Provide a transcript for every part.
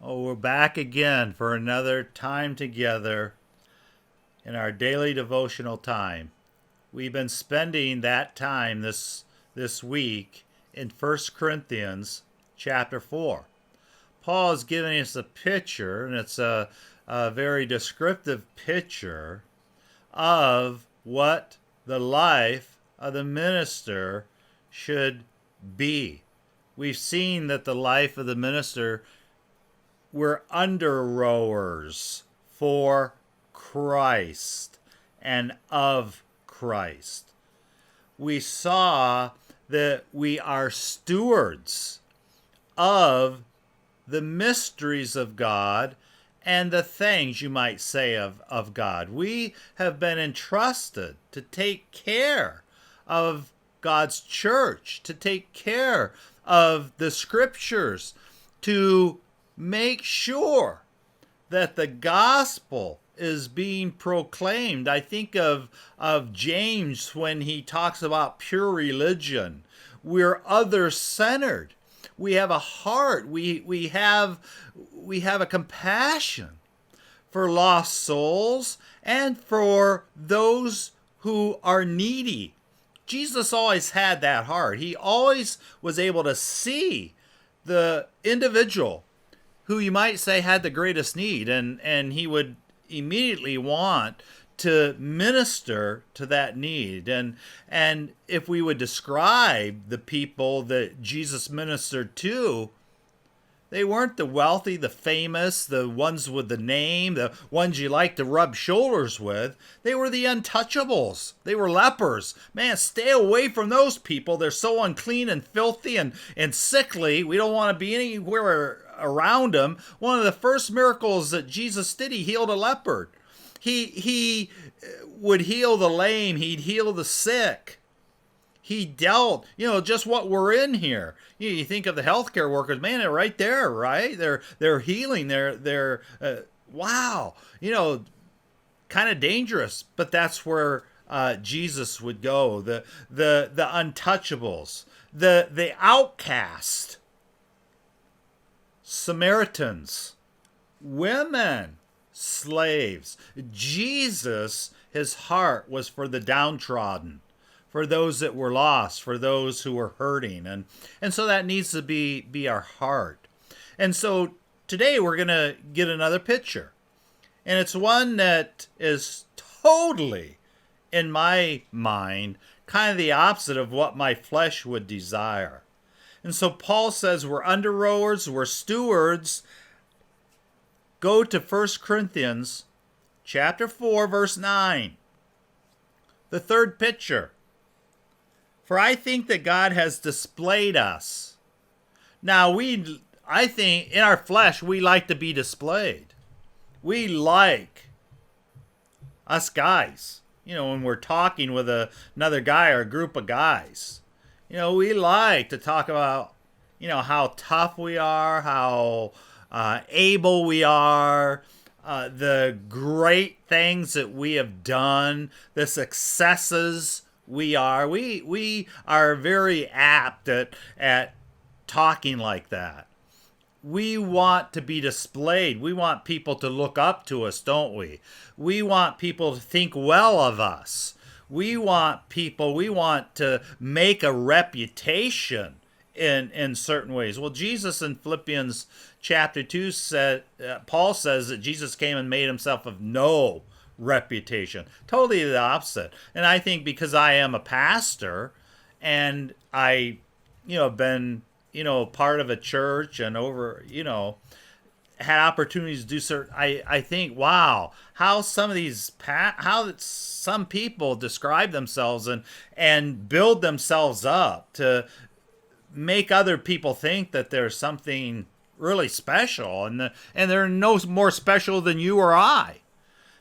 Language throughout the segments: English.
Oh, we're back again for another time together in our daily devotional time. We've been spending that time this week in First Corinthians chapter 4. Paul is giving us a picture, and it's a very descriptive picture of what the life of the minister should be. We've seen that the life of the minister, we're under rowers for Christ and of Christ. We saw that we are stewards of the mysteries of God and the things, you might say, of God. We have been entrusted to take care of God's church, to take care of the scriptures, to make sure that the gospel is being proclaimed. I think of James when he talks about pure religion. We're other-centered. We have a heart. We have a compassion for lost souls and for those who are needy. Jesus always had that heart. He always was able to see the individual who you might say had the greatest need, and he would immediately want to minister to that need. And if we would describe the people that Jesus ministered to, they weren't the wealthy, the famous, the ones with the name, the ones you like to rub shoulders with. They were the untouchables. They were lepers. Man, stay away from those people. They're so unclean and filthy and sickly. We don't want to be anywhere around them. One of the first miracles that Jesus did, he healed a leper. He would heal the lame. He'd heal the sick. He dealt, just what we're in here. You think of the healthcare workers, man, they're right there, right? They're healing. They're wow, kind of dangerous, but that's where Jesus would go. The untouchables, the outcast, Samaritans, women, slaves. Jesus, his heart was for the downtrodden, for those that were lost, for those who were hurting. And so that needs to be our heart. And so today we're going to get another picture. And it's one that is totally, in my mind, kind of the opposite of what my flesh would desire. And so Paul says we're under rowers, we're stewards. Go to 1 Corinthians chapter 4, verse 9. The third picture. For I think that God has displayed us. Now, I think in our flesh, we like to be displayed. We like us guys. When we're talking with another guy or a group of guys. We like to talk about, how tough we are, how able we are, the great things that we have done, the successes we are. We are very apt at talking like that. We want to be displayed. We want people to look up to us, don't we? We want people to think well of us. We want to make a reputation in certain ways. Well, Jesus in Philippians chapter 2 said, Paul says that Jesus came and made himself of no reputation. Totally the opposite. And I think because I am a pastor and I, have been, part of a church and over, had opportunities to do certain, I think, wow, how some people describe themselves and build themselves up to make other people think that there's something really special, and they're no more special than you or I.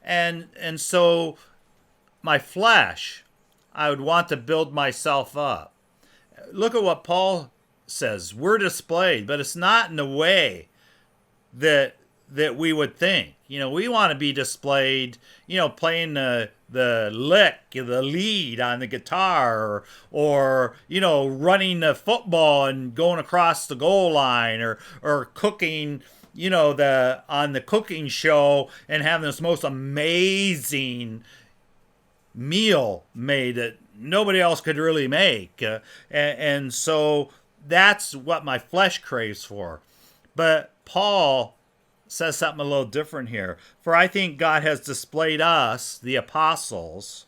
And so my flesh, I would want to build myself up. Look at what Paul says. We're displayed, but it's not in the way that we would think. We want to be displayed, playing the lick, the lead on the guitar, or running the football and going across the goal line, or cooking, the on the cooking show and having this most amazing meal made that nobody else could really make. And so that's what my flesh craves for. But Paul says something a little different here. For I think God has displayed us, the apostles,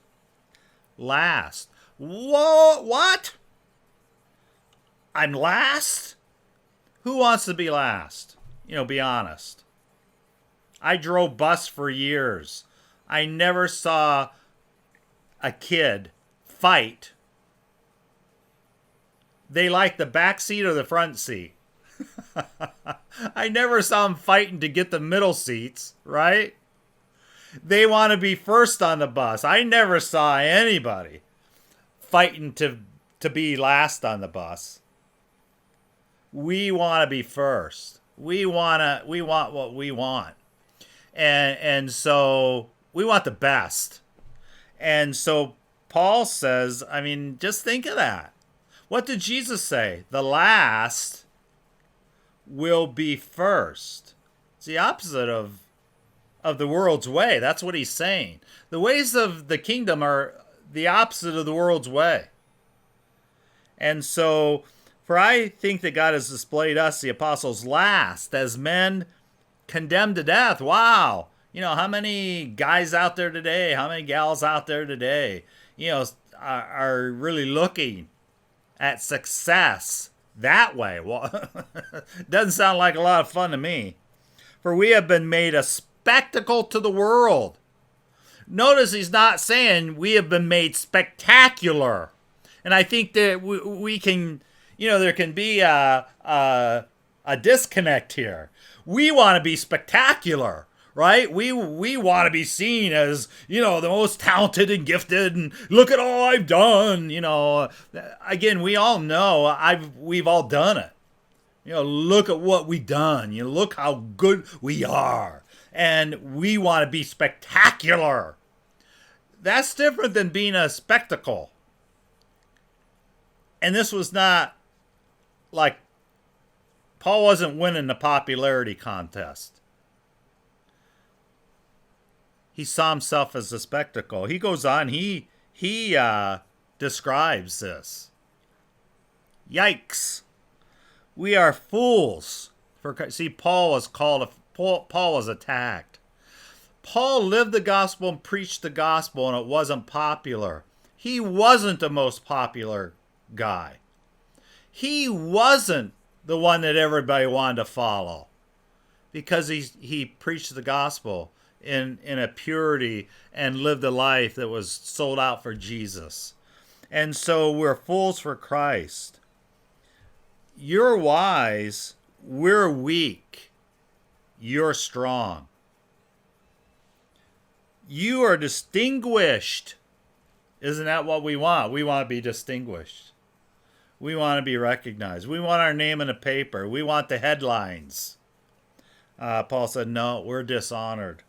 last. Whoa, what? I'm last? Who wants to be last? Be honest. I drove bus for years. I never saw a kid fight. They like the back seat or the front seat. I never saw them fighting to get the middle seats, right? They want to be first on the bus. I never saw anybody fighting to be last on the bus. We want to be first. We want what we want. And so we want the best. And so Paul says, just think of that. What did Jesus say? The last will be first. It's the opposite of the world's way. That's what he's saying. The ways of the kingdom are the opposite of the world's way. And so, for I think that God has displayed us, the apostles, last as men condemned to death. Wow. How many guys out there today, how many gals out there today, are really looking at success that way? Well, doesn't sound like a lot of fun to me. For we have been made a spectacle to the world. Notice he's not saying we have been made spectacular. And I think that we can, there can be a disconnect here. We want to be spectacular, right? We want to be seen as, the most talented and gifted, and look at all I've done. Again, we all know we've all done it. Look at what we've done. Look how good we are. And we want to be spectacular. That's different than being a spectacle. And this was not like Paul wasn't winning the popularity contest. He saw himself as a spectacle. He goes on, he describes this. Yikes. We are fools. Paul was attacked. Paul lived the gospel and preached the gospel, and it wasn't popular. He wasn't the most popular guy. He wasn't the one that everybody wanted to follow because he preached the gospel in a purity and lived a life that was sold out for Jesus. And so we're fools for Christ. You're wise, we're weak. You're strong. You are distinguished. Isn't that what we want? We want to be distinguished. We want to be recognized. We want our name in a paper. We want the headlines. Paul said, no, we're dishonored.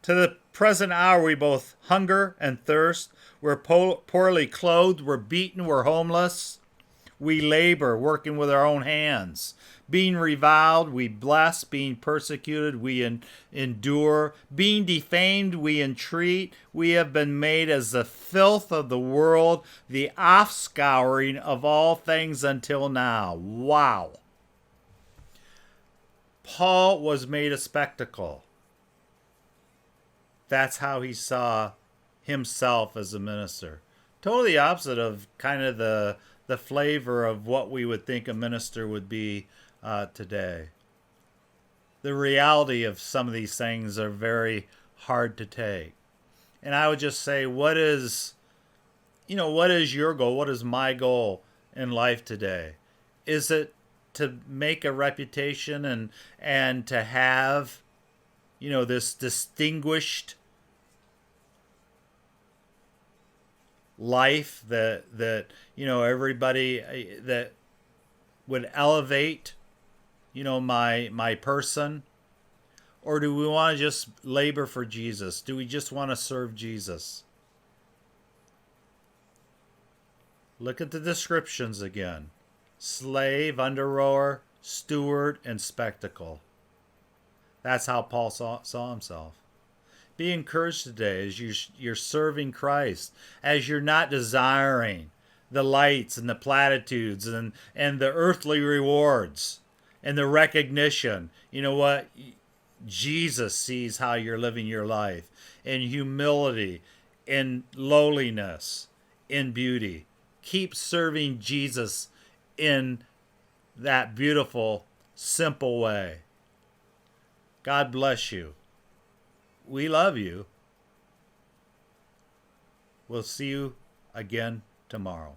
To the present hour, we both hunger and thirst. We're poorly clothed. We're beaten. We're homeless. We labor, working with our own hands. Being reviled, we bless. Being persecuted, we endure. Being defamed, we entreat. We have been made as the filth of the world, the offscouring of all things until now. Wow. Paul was made a spectacle. That's how he saw himself as a minister. Totally opposite of kind of the flavor of what we would think a minister would be today. The reality of some of these things are very hard to take. And I would just say, what is your goal? What is my goal in life today? Is it to make a reputation and to have, this distinguished life that everybody that would elevate my person? Or do we want to just labor for Jesus? Do we just want to serve Jesus? Look at the descriptions again. Slave, under rower, steward, and spectacle. That's how Paul saw himself. Be encouraged today as you're serving Christ, as you're not desiring the lights and the platitudes and the earthly rewards and the recognition. You know what? Jesus sees how you're living your life in humility, in lowliness, in beauty. Keep serving Jesus in that beautiful, simple way. God bless you. We love you. We'll see you again tomorrow.